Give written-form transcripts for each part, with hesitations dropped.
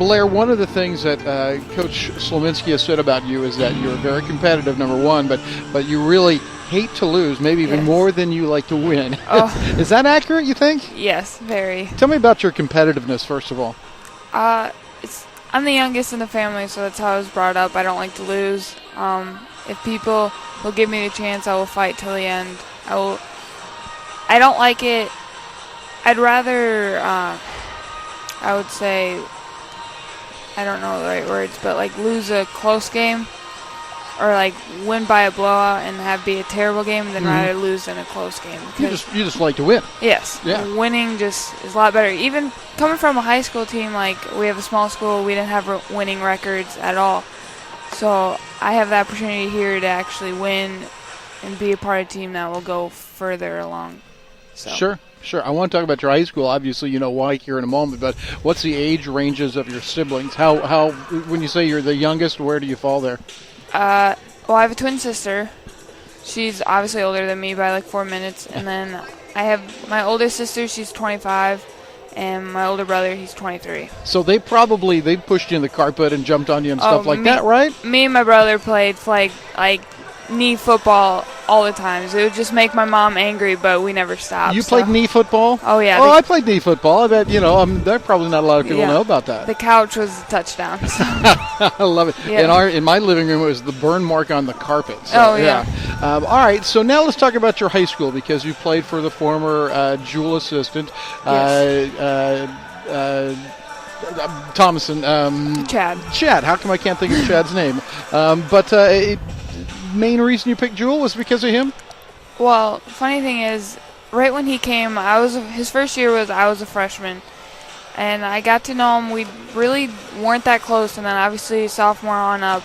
Blair, one of the things that Coach Slominski has said about you is that you're very competitive, number one, but you really hate to lose, maybe even more than you like to win. Oh. Is that accurate, you think? Yes, very. Tell me about your competitiveness, first of all. I'm the youngest in the family, so that's how I was brought up. I don't like to lose. If people will give me the chance, I will fight till the end. I don't like it. I'd rather, I would say, I don't know the right words, but like lose a close game or like win by a blowout and be a terrible game than rather lose in a close game. You just like to win. Yes. Yeah. Winning just is a lot better. Even coming from a high school team, like we have a small school, we didn't have winning records at all. So I have the opportunity here to actually win and be a part of a team that will go further along. So. Sure. I want to talk about your high school. Obviously, you know why here in a moment, but what's the age ranges of your siblings? How when you say you're the youngest, where do you fall there? Well, I have a twin sister. She's obviously older than me by like 4 minutes. And then I have my older sister, she's 25, and my older brother, he's 23. So they pushed you in the carpet and jumped on you and stuff like that, right? Me and my brother played like knee football all the time. So it would just make my mom angry, but we never stopped. You played knee football? Oh, yeah. Oh, I played knee football. I bet, there probably not a lot of people know about that. The couch was a touchdown. So. I love it. Yeah. In my living room, it was the burn mark on the carpet. So, yeah. All right, so now let's talk about your high school because you played for the former Jewel assistant. Yes. Thomason. Chad. How come I can't think of Chad's name? Main reason you picked Jewel was because of him? Well, funny thing is, right when he came, his first year I was a freshman, and I got to know him. We really weren't that close, and then obviously sophomore on up,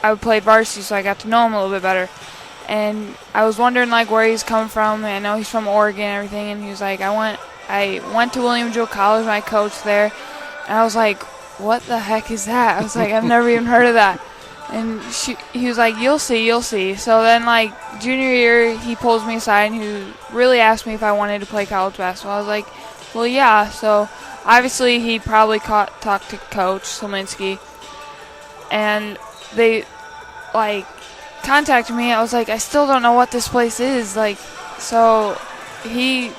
I played varsity, so I got to know him a little bit better. And I was wondering like where he's coming from. I know he's from Oregon and everything, and he was like, I went to William Jewell College, and I coached there, and I was like, what the heck is that? I was like, I've never even heard of that. And he was like, you'll see. So then, like, junior year, he pulls me aside and he really asked me if I wanted to play college basketball. I was like, well, yeah. So obviously he probably talked to Coach Slominski. And they, like, contacted me. I was like, I still don't know what this place is. Like, so he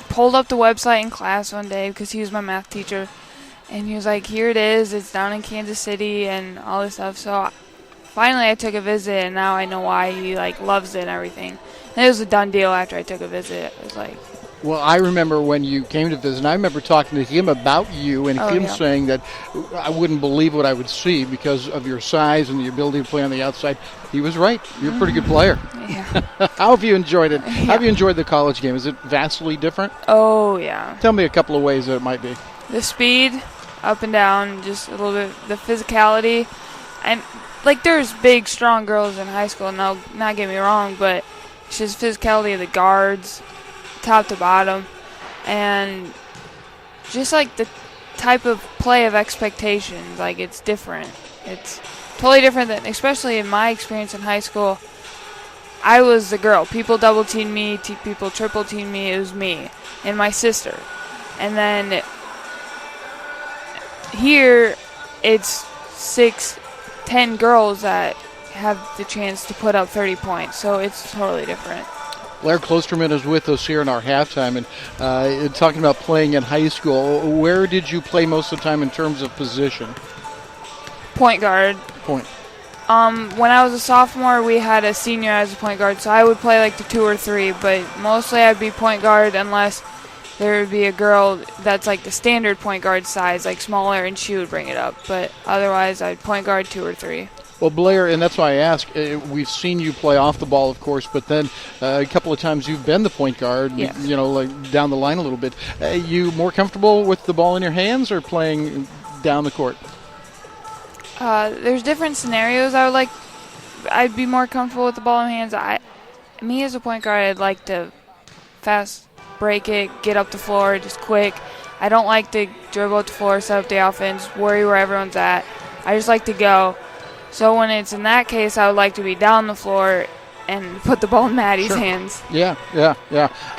pulled up the website in class one day because he was my math teacher. And he was like, here it is. It's down in Kansas City and all this stuff. So finally, I took a visit, and now I know why he loves it and everything. And it was a done deal after I took a visit. It was like. Well, I remember when you came to visit, and I remember talking to him about you, and him saying that I wouldn't believe what I would see because of your size and the ability to play on the outside. He was right. You're a pretty good player. Yeah. How have you enjoyed it? How have you enjoyed the college game? Is it vastly different? Oh, yeah. Tell me a couple of ways that it might be. The speed, up and down, just a little bit. The physicality, and there's big, strong girls in high school. No, not get me wrong, but it's just physicality of the guards, top to bottom, and just the type of play of expectations. It's different. It's totally different than, especially in my experience in high school. I was the girl. People double teamed me. People triple teamed me. It was me and my sister, and then here it's 6-10 girls that have the chance to put up 30 points, so it's totally different. Blair Klostermann is with us here in our halftime, and talking about playing in high school. Where did you play most of the time in terms of position? Point guard. Point. When I was a sophomore, we had a senior as a point guard, so I would play the 2 or 3, but mostly I'd be point guard unless there would be a girl that's the standard point guard size, smaller, and she would bring it up. But otherwise, I'd point guard 2 or 3. Well, Blair, and that's why I ask, we've seen you play off the ball, of course, but then a couple of times you've been the point guard, yes. Down the line a little bit. You more comfortable with the ball in your hands or playing down the court? There's different scenarios. I'd be more comfortable with the ball in hands. Me as a point guard, I'd like to fast break it, get up the floor just quick. I don't like to dribble up the floor, set up the offense, worry where everyone's at. I just like to go. So when it's in that case, I would like to be down the floor and put the ball in Maddie's hands. Yeah.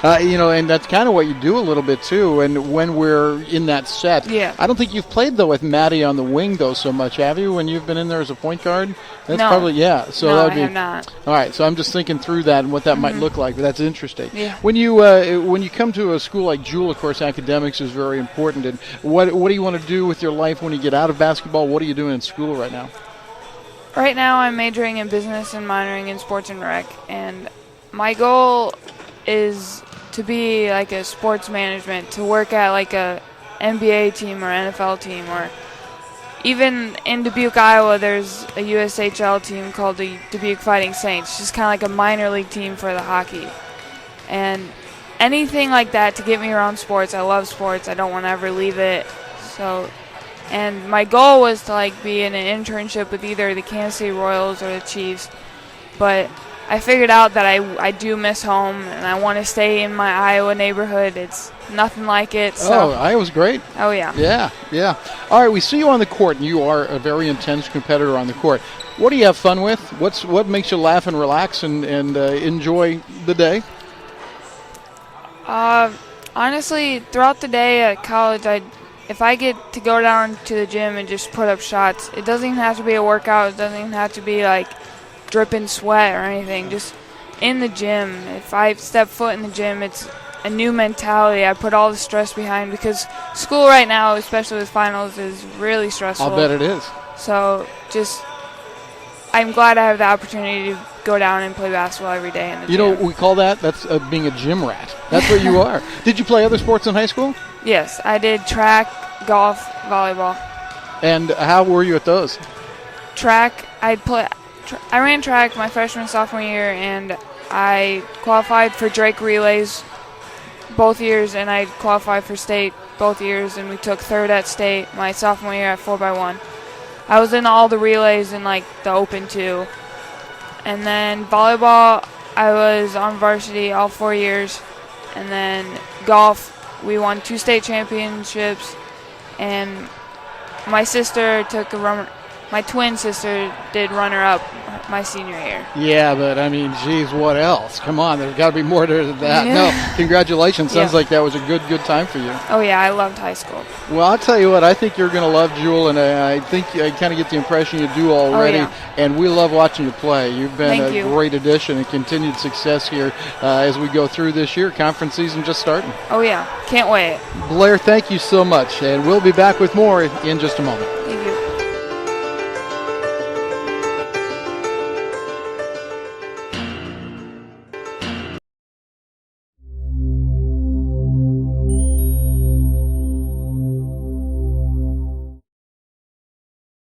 And that's kind of what you do a little bit too. And when we're in that set, I don't think you've played though with Maddie on the wing though so much, have you? When you've been in there as a point guard, that's probably So no, that would I have not. All right, so I'm just thinking through that and what that might look like. But that's interesting. Yeah. When you come to a school like Jewel, of course, academics is very important. And what do you want to do with your life when you get out of basketball? What are you doing in school right now? Right now, I'm majoring in business and minoring in sports and rec, and my goal is to be like a sports management, to work at like a NBA team or NFL team, or even in Dubuque, Iowa, there's a USHL team called the Dubuque Fighting Saints, just kind of like a minor league team for the hockey. And anything like that to get me around sports. I love sports. I don't want to ever leave it. And my goal was to like be in an internship with either the Kansas City Royals or the Chiefs, but I figured out that I do miss home and I want to stay in my Iowa neighborhood. It's nothing like it. So. Iowa's great. Oh yeah. Yeah. All right, we see you on the court, and you are a very intense competitor on the court. What do you have fun with? What makes you laugh and relax and enjoy the day? Honestly, throughout the day at college, if I get to go down to the gym and just put up shots, it doesn't even have to be a workout. It doesn't even have to be like dripping sweat or anything. Just in the gym. If I step foot in the gym, it's a new mentality. I put all the stress behind because school right now, especially with finals, is really stressful. I'll bet it is. So I'm glad I have the opportunity to go down and play basketball every day in the gym. We call that's being a gym rat. That's what you are. Did you play other sports in high school? Yes, I did track, golf, volleyball. And how were you at those? Track, I ran track my freshman sophomore year, and I qualified for Drake relays both years, and I qualified for state both years, and we took third at state my sophomore year at 4x1. I was in all the relays and like the open too. And then volleyball, I was on varsity all 4 years. And then golf, we won 2 state championships. And my sister my twin sister did runner-up my senior year. Yeah, but I mean, geez, what else? Come on, there's got to be more to that. Yeah. No, congratulations. Sounds like that was a good time for you. Oh, yeah, I loved high school. Well, I'll tell you what, I think you're going to love Jewel, and I think I kind of get the impression you do already. Oh, yeah. And we love watching you play. You've been Thank you. Great addition and continued success here as we go through this year. Conference season just starting. Oh, yeah, can't wait. Blair, thank you so much, and we'll be back with more in just a moment.